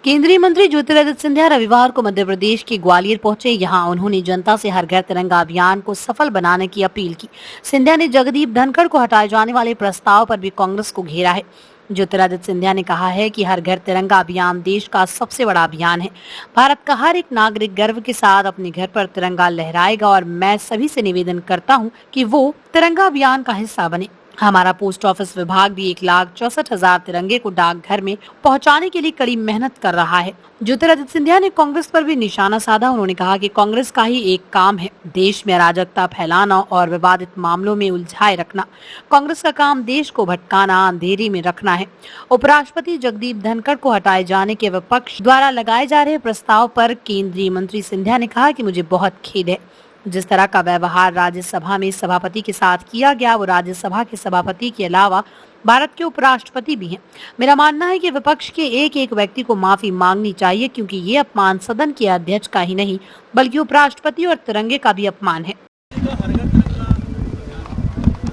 केंद्रीय मंत्री ज्योतिरादित्य सिंधिया रविवार को मध्य प्रदेश के ग्वालियर पहुंचे। यहां उन्होंने जनता से हर घर तिरंगा अभियान को सफल बनाने की अपील की। सिंधिया ने जगदीप धनखड़ को हटाए जाने वाले प्रस्ताव पर भी कांग्रेस को घेरा है। ज्योतिरादित्य सिंधिया ने कहा है कि हर घर तिरंगा अभियान देश का सबसे बड़ा अभियान है। भारत का हर एक नागरिक गर्व के साथ अपने घर पर तिरंगा लहराएगा और मैं सभी से निवेदन करता हूं कि वो तिरंगा अभियान का हिस्सा बने। हमारा पोस्ट ऑफिस विभाग भी 1,64,000 तिरंगे को डाकघर में पहुंचाने के लिए कड़ी मेहनत कर रहा है। ज्योतिरादित्य सिंधिया ने कांग्रेस पर भी निशाना साधा। उन्होंने कहा कि कांग्रेस का ही एक काम है देश में अराजकता फैलाना और विवादित मामलों में उलझाए रखना। कांग्रेस का काम देश को भटकाना, अंधेरे में रखना है। उपराष्ट्रपति जगदीप धनखड़ को हटाए जाने के विपक्ष द्वारा लगाए जा रहे प्रस्ताव पर केंद्रीय मंत्री सिंधिया ने कहा कि मुझे बहुत खेद है। जिस तरह का व्यवहार राज्यसभा में सभापति के साथ किया गया, वो राज्यसभा के सभापति के अलावा भारत के उपराष्ट्रपति भी हैं। मेरा मानना है कि विपक्ष के एक एक व्यक्ति को माफी मांगनी चाहिए, क्योंकि ये अपमान सदन के अध्यक्ष का ही नहीं बल्कि उपराष्ट्रपति और तिरंगे का भी अपमान है।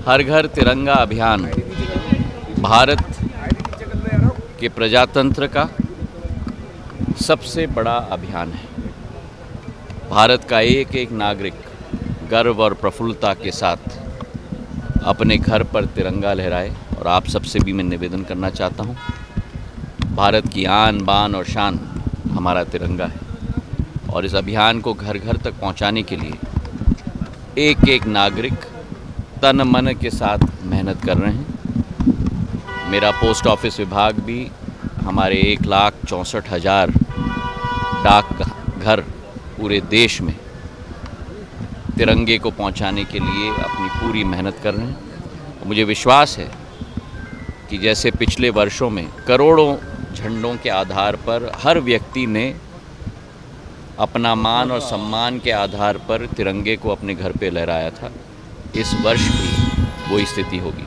हर घर तिरंगा अभियान भारत के प्रजातंत्र का सबसे बड़ा अभियान है। भारत का एक एक नागरिक गर्व और प्रफुल्लता के साथ अपने घर पर तिरंगा लहराए और आप सबसे भी मैं निवेदन करना चाहता हूँ, भारत की आन बान और शान हमारा तिरंगा है और इस अभियान को घर घर तक पहुँचाने के लिए एक एक नागरिक तन मन के साथ मेहनत कर रहे हैं। मेरा पोस्ट ऑफिस विभाग भी हमारे 1,64,000 डाकघर पूरे देश में तिरंगे को पहुंचाने के लिए अपनी पूरी मेहनत कर रहे हैं। मुझे विश्वास है कि जैसे पिछले वर्षों में करोड़ों झंडों के आधार पर हर व्यक्ति ने अपना मान और सम्मान के आधार पर तिरंगे को अपने घर पे लहराया था, इस वर्ष भी वही स्थिति होगी।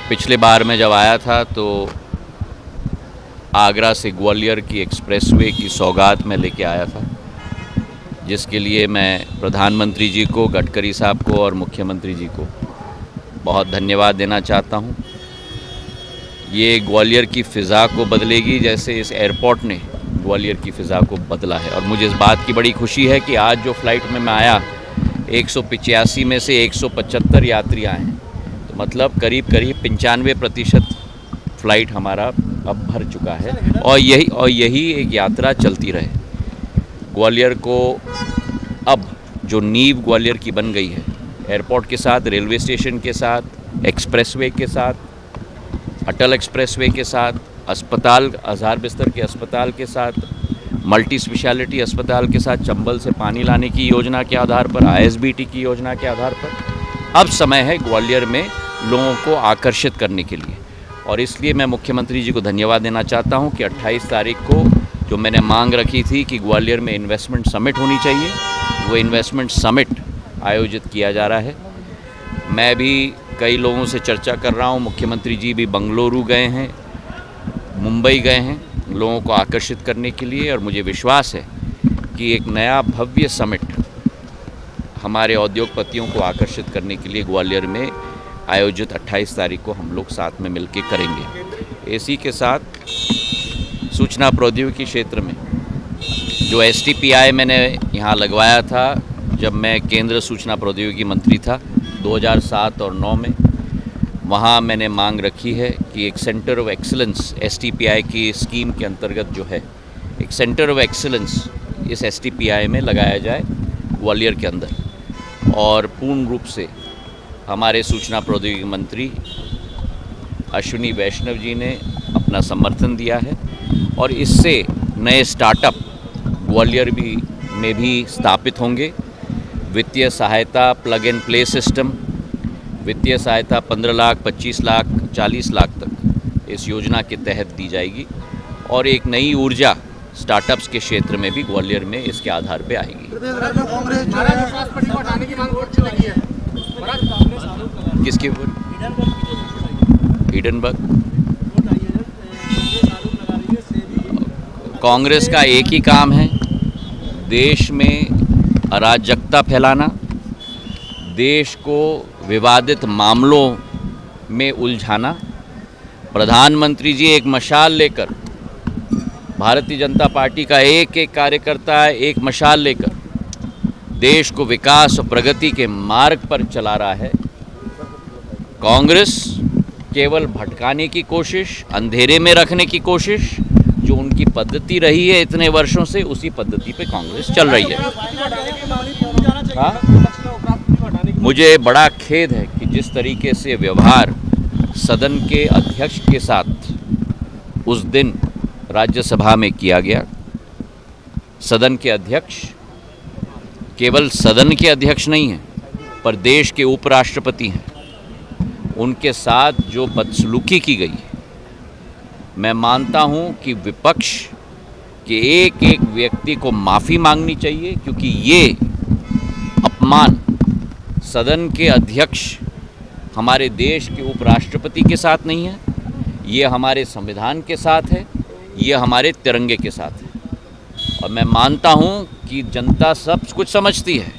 पिछले बार मैं जब आया था तो आगरा से ग्वालियर की एक्सप्रेसवे की सौगात में लेके आया था, जिसके लिए मैं प्रधानमंत्री जी को, गडकरी साहब को और मुख्यमंत्री जी को बहुत धन्यवाद देना चाहता हूं। ये ग्वालियर की फ़िज़ा को बदलेगी जैसे इस एयरपोर्ट ने ग्वालियर की फ़िज़ा को बदला है। और मुझे इस बात की बड़ी खुशी है कि आज जो फ़्लाइट में मैं आया 185 में से 175 यात्री आए हैं, तो मतलब करीब 95% फ़्लाइट हमारा अब भर चुका है और यही एक यात्रा चलती रहे। ग्वालियर को अब जो नींव ग्वालियर की बन गई है, एयरपोर्ट के साथ, रेलवे स्टेशन के साथ, एक्सप्रेसवे के साथ, अटल एक्सप्रेसवे के साथ, अस्पताल, 1000 बिस्तर के अस्पताल के साथ, मल्टी स्पेशलिटी अस्पताल के साथ, चंबल से पानी लाने की योजना के आधार पर, ISBT की योजना के आधार पर अब समय है ग्वालियर में लोगों को आकर्षित करने के लिए। और इसलिए मैं मुख्यमंत्री जी को धन्यवाद देना चाहता हूं कि 28 तारीख को जो मैंने मांग रखी थी कि ग्वालियर में इन्वेस्टमेंट समिट होनी चाहिए, वो इन्वेस्टमेंट समिट आयोजित किया जा रहा है। मैं भी कई लोगों से चर्चा कर रहा हूँ, मुख्यमंत्री जी भी बंगलुरु गए हैं, मुंबई गए हैं लोगों को आकर्षित करने के लिए। और मुझे विश्वास है कि एक नया भव्य समिट हमारे उद्योगपतियों को आकर्षित करने के लिए ग्वालियर में आयोजित 28 तारीख को हम लोग साथ में मिलकर करेंगे। इसी के साथ सूचना प्रौद्योगिकी क्षेत्र में जो STPI मैंने यहाँ लगवाया था जब मैं केंद्र सूचना प्रौद्योगिकी मंत्री था 2007 और 9 में, वहाँ मैंने मांग रखी है कि एक सेंटर ऑफ एक्सीलेंस STPI की स्कीम के अंतर्गत जो है एक सेंटर ऑफ एक्सीलेंस इस STPI में लगाया जाए ग्वालियर के अंदर। और पूर्ण रूप से हमारे सूचना प्रौद्योगिकी मंत्री अश्विनी वैष्णव जी ने अपना समर्थन दिया है और इससे नए स्टार्टअप ग्वालियर में भी स्थापित होंगे। वित्तीय सहायता प्लग एंड प्ले सिस्टम, वित्तीय सहायता 15 लाख, 25 लाख, 40 लाख तक इस योजना के तहत दी जाएगी और एक नई ऊर्जा स्टार्टअप्स के क्षेत्र में भी ग्वालियर में इसके आधार पे आएगी। किसके ऊपर? हिडनबर्ग। कांग्रेस का एक ही काम है, देश में अराजकता फैलाना, देश को विवादित मामलों में उलझाना। प्रधानमंत्री जी एक मशाल लेकर भारतीय जनता पार्टी का एक एक कार्यकर्ता एक मशाल लेकर देश को विकास और प्रगति के मार्ग पर चला रहा है। कांग्रेस केवल भटकाने की कोशिश, अंधेरे में रखने की कोशिश, जो उनकी पद्धति रही है इतने वर्षों से, उसी पद्धति पे कांग्रेस चल रही है। मुझे बड़ा खेद है कि जिस तरीके से व्यवहार सदन के अध्यक्ष के साथ उस दिन राज्यसभा में किया गया। सदन के अध्यक्ष केवल सदन के अध्यक्ष नहीं हैं, पर देश के उपराष्ट्रपति हैं। उनके साथ जो बदसलूकी की गई, मैं मानता हूं कि विपक्ष के एक एक व्यक्ति को माफ़ी मांगनी चाहिए, क्योंकि ये अपमान सदन के अध्यक्ष हमारे देश के उपराष्ट्रपति के साथ नहीं है, ये हमारे संविधान के साथ है, ये हमारे तिरंगे के साथ है। और मैं मानता हूं कि जनता सब कुछ समझती है।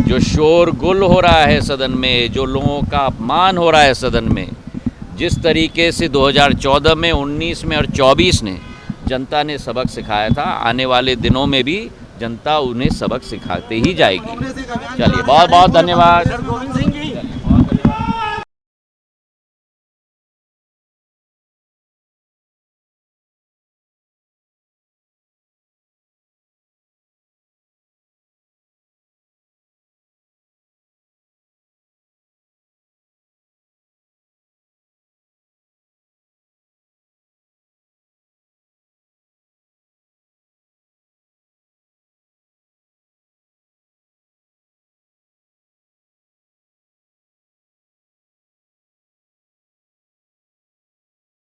जो शोरगुल हो रहा है सदन में, जो लोगों का अपमान हो रहा है सदन में, जिस तरीके से 2014 में, 19 में और 24 ने जनता ने सबक सिखाया था, आने वाले दिनों में भी जनता उन्हें सबक सिखाते ही जाएगी। चलिए, बहुत बहुत धन्यवाद।